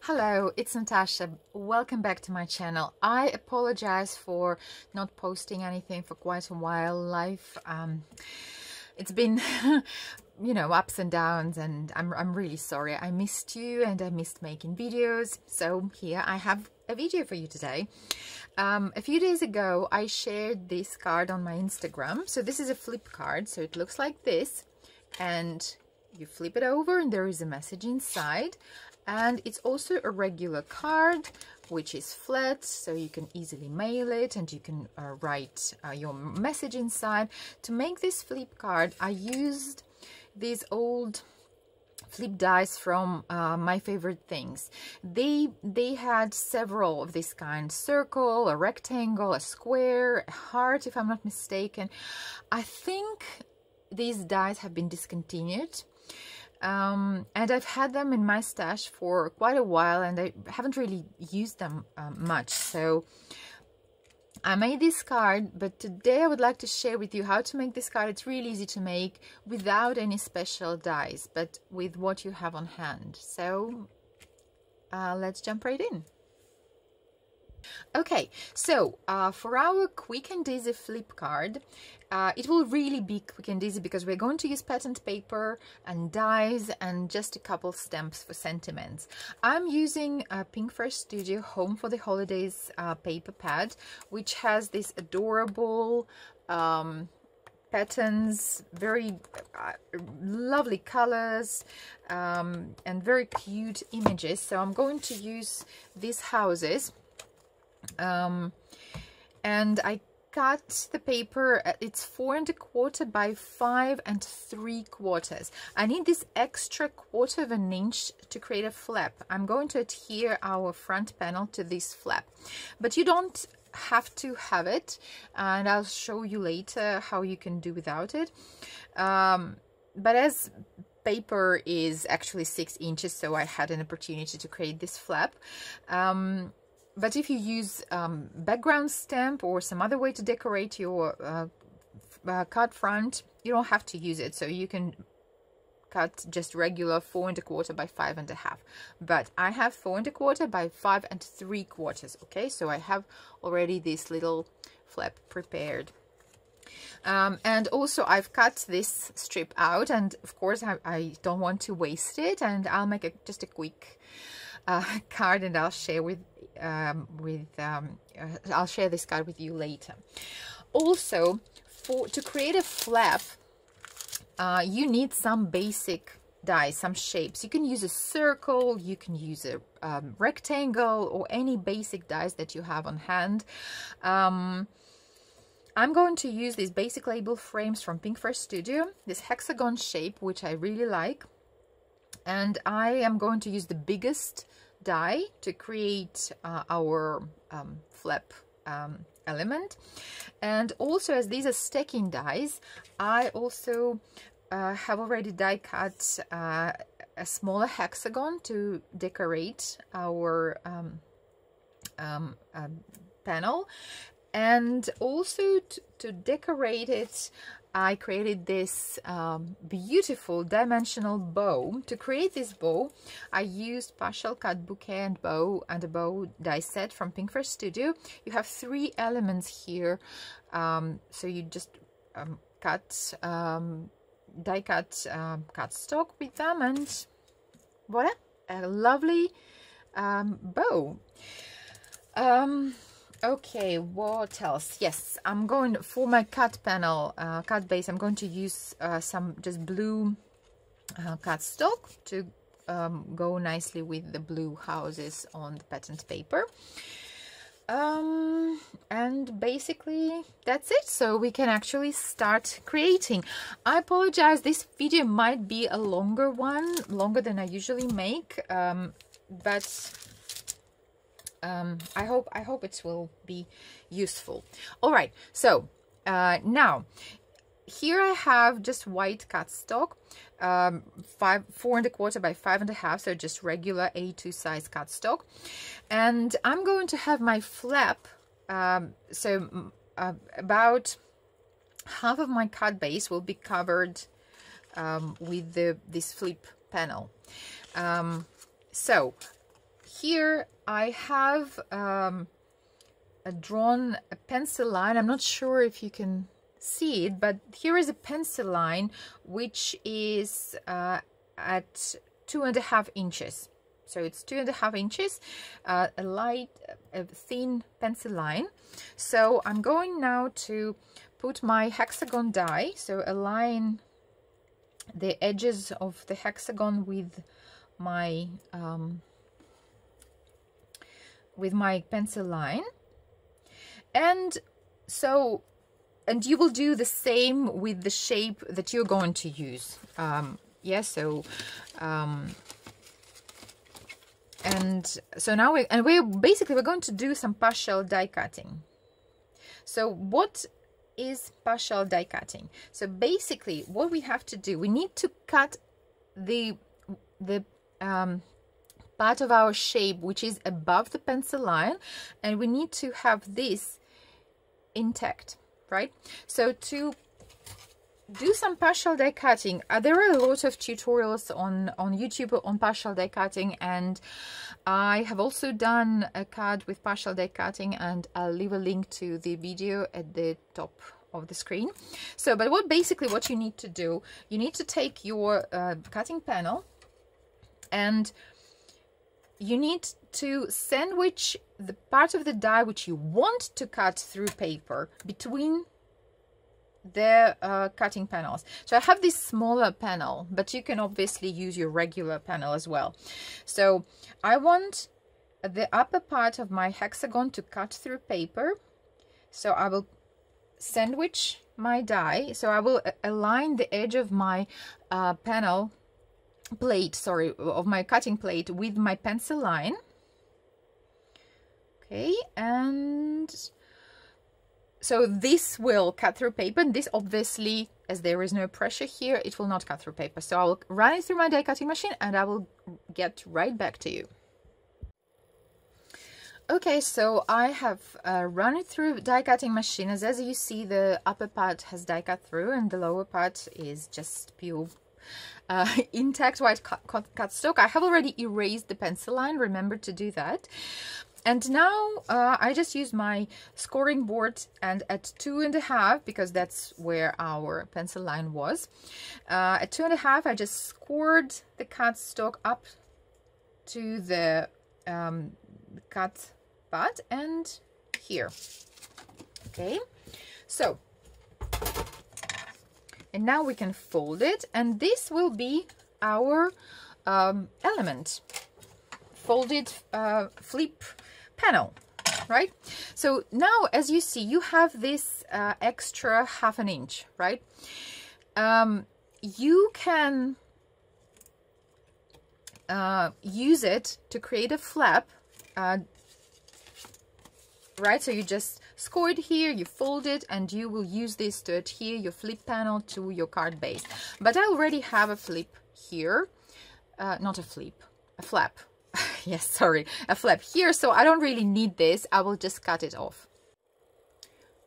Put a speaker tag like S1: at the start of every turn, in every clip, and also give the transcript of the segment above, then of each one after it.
S1: Hello, it's Natasha. Welcome back to my channel. I apologize for not posting anything for quite a while. Life, it's been, ups and downs, and I'm really sorry. I missed you and I missed making videos. So here I have a video for you today. A few days ago, I shared this card on my Instagram. So this is a flip card. So it looks like this, and you flip it over and there is a message inside. And it's also a regular card, which is flat, so you can easily mail it and you can write your message inside. To make this flip card, I used these old flip dies from My Favorite Things. They had several of this kind: circle, a rectangle, a square, a heart, if I'm not mistaken. I think these dies have been discontinued. And I've had them in my stash for quite a while and I haven't really used them much. So I made this card, but today I would like to share with you how to make this card. It's really easy to make without any special dies, but with what you have on hand. So let's jump right in. Okay, so for our quick and easy flip card, it will really be quick and easy because we're going to use patterned paper and dies and just a couple stamps for sentiments. I'm using Pinkfresh Studio Home for the Holidays paper pad, which has this adorable patterns, very lovely colors, and very cute images. So I'm going to use these houses. And I cut the paper, it's 4 1/4 by 5 3/4. I need this extra 1/4 of an inch to create a flap. I'm going to adhere our front panel to this flap, but you don't have to have it, and I'll show you later how you can do without it. But as paper is actually 6 inches, so I had an opportunity to create this flap. But if you use background stamp or some other way to decorate your card front, you don't have to use it. So you can cut just regular 4 1/4 by 5 1/2. But I have 4 1/4 by 5 3/4. Okay, so I have already this little flap prepared. And also I've cut this strip out, and of course I don't want to waste it, and I'll make just a quick card, and I'll share I'll share this card with you later. Also, to create a flap, you need some basic dies, some shapes. You can use a circle, you can use a rectangle, or any basic dies that you have on hand. I'm going to use these basic label frames from Pinkfresh Studio, this hexagon shape, which I really like. And I am going to use the biggest die to create our flap element. And also, as these are stacking dies, I also have already die cut a smaller hexagon to decorate our panel. And also to decorate it, I created this beautiful dimensional bow. To create this bow, I used partial cut bouquet and a bow die set from Pinkfresh Studio. You have 3 elements here, so you just die cut cardstock with them, and voila, a lovely bow. Okay, what else? Yes, I'm going for my cut panel, cut base. I'm going to use some just blue cardstock to go nicely with the blue houses on the patterned paper. And basically that's it. So we can actually start creating. I apologize, this video might be a longer one, longer than I usually make, but I hope it will be useful. All right, so now here I have just white cardstock, 4 1/4 by 5 1/2, so just regular A2 size cardstock, and I'm going to have my flap. So about half of my card base will be covered with this flip panel. So here I have drawn a pencil line. I'm not sure if you can see it, but here is a pencil line which is at 2.5 inches. So it's 2.5 inches, a thin pencil line. So I'm going now to put my hexagon die, so align the edges of the hexagon with my pencil line. And so, and you will do the same with the shape that you're going to use. And so now we're going to do some partial die cutting. So what is partial die cutting? So basically what we have to do, we need to cut the part of our shape which is above the pencil line, and we need to have this intact, right? So to do some partial die cutting, there are a lot of tutorials on YouTube on partial die cutting, and I have also done a card with partial die cutting, and I'll leave a link to the video at the top of the screen. So but what you need to do, you need to take your cutting panel, and you need to sandwich the part of the die which you want to cut through paper between the cutting panels. So I have this smaller panel, but you can obviously use your regular panel as well. So I want the upper part of my hexagon to cut through paper. So I will sandwich my die. So I will align the edge of my of my cutting plate with my pencil line. Okay, and so this will cut through paper, and this obviously, as there is no pressure here, it will not cut through paper. So I will run it through my die cutting machine, and I will get right back to you. Okay, so I have run it through die cutting machine. As you see, the upper part has die cut through, and the lower part is just pure intact white cut stock. I have already erased the pencil line, remember to do that. And now I just use my scoring board, and at 2.5, because that's where our pencil line was, at 2.5 I just scored the cut stock up to the cut part and here. Okay, so and now we can fold it, and this will be our element, folded flip panel, right? So now, as you see, you have this extra 1/2 inch, right? You can use it to create a flap, right? So you just score it here, you fold it, and you will use this to adhere your flip panel to your card base. But I already have a flip here, not a flip, a flap. Yes, sorry, a flap here, so I don't really need this. I will just cut it off.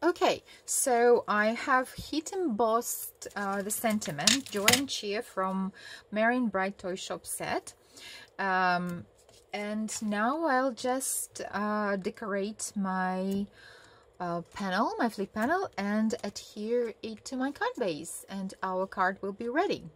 S1: Okay, so I have heat embossed the sentiment Joy and Cheer from Marion Bright Toy Shop set. And now I'll just decorate my panel, my flip panel, and adhere it to my card base, and our card will be ready.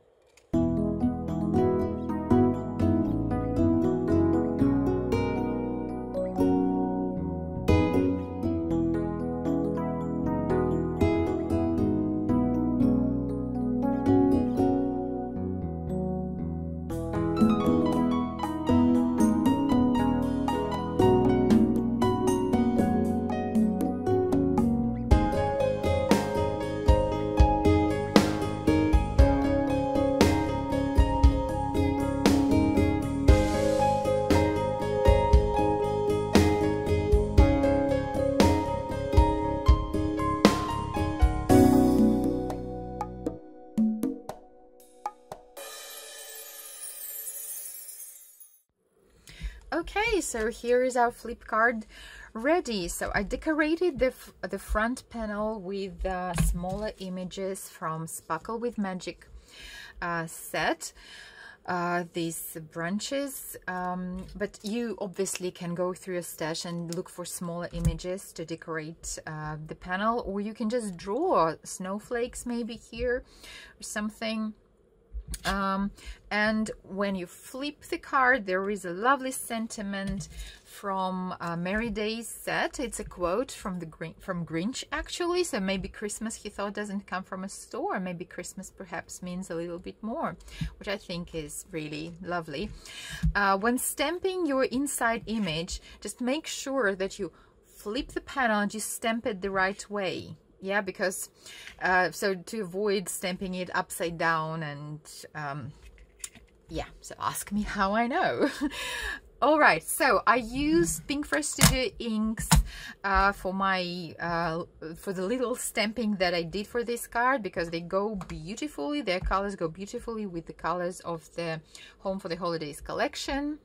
S1: Okay, so here is our flip card ready. So I decorated the front panel with smaller images from Sparkle with Magic set. these branches, but you obviously can go through your stash and look for smaller images to decorate the panel, or you can just draw snowflakes maybe here or something. And when you flip the card, there is a lovely sentiment from Merry Days set. It's a quote from Grinch actually, so maybe Christmas, he thought, doesn't come from a store. Maybe Christmas perhaps means a little bit more, which I think is really lovely. When stamping your inside image, just make sure that you flip the panel and you stamp it the right way. Yeah, because so to avoid stamping it upside down, and yeah, so ask me how I know. All right, so I used Pinkfresh Studio inks for my for the little stamping that I did for this card, because they go beautifully, their colors go beautifully with the colors of the Home for the Holidays collection,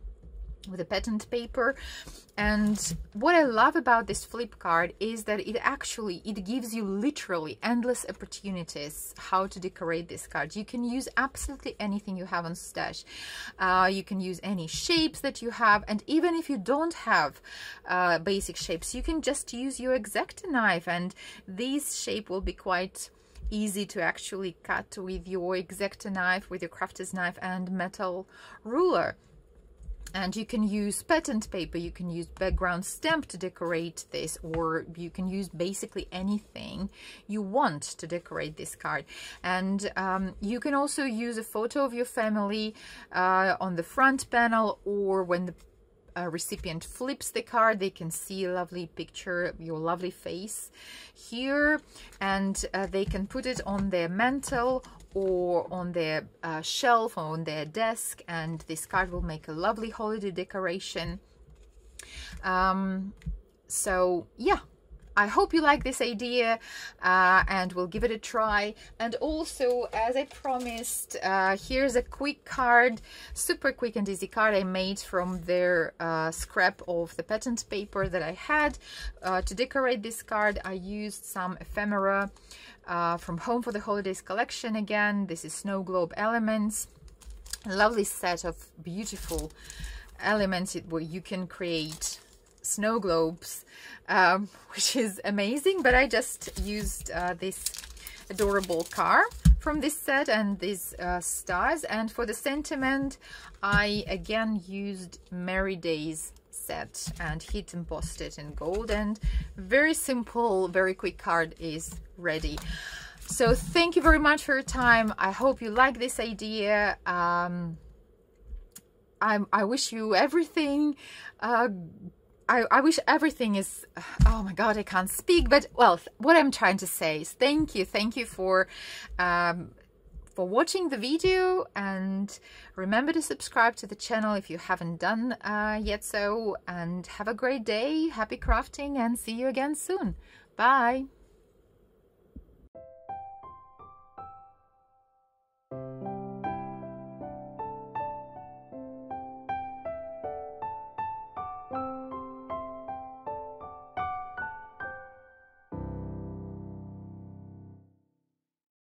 S1: with a patterned paper. And what I love about this flip card is that it gives you literally endless opportunities how to decorate this card. You can use absolutely anything you have on stash. You can use any shapes that you have, and even if you don't have basic shapes, you can just use your X-Acto knife, and this shape will be quite easy to actually cut with your X-Acto knife, with your crafter's knife and metal ruler. And you can use patterned paper, you can use background stamp to decorate this, or you can use basically anything you want to decorate this card. And you can also use a photo of your family on the front panel, or when the recipient flips the card, they can see a lovely picture of your lovely face here, and they can put it on their mantle or on their shelf or on their desk, and this card will make a lovely holiday decoration. So yeah, I hope you like this idea, and we'll give it a try. And also, as I promised, here's a quick card, super quick and easy card I made from their scrap of the patterned paper that I had. To decorate this card, I used some ephemera from Home for the Holidays collection again. This is Snow Globe Elements. A lovely set of beautiful elements where you can create snow globes, which is amazing. But I just used this adorable car from this set and these stars. And for the sentiment, I again used Merry Days set and heat embossed it in gold, and very simple, very quick card is ready. So thank you very much for your time. I hope you like this idea. I wish you everything. I wish everything is, oh my god, I can't speak, but well, what I'm trying to say is thank you for watching the video, and remember to subscribe to the channel if you haven't done yet so, and have a great day, happy crafting, and see you again soon. Bye.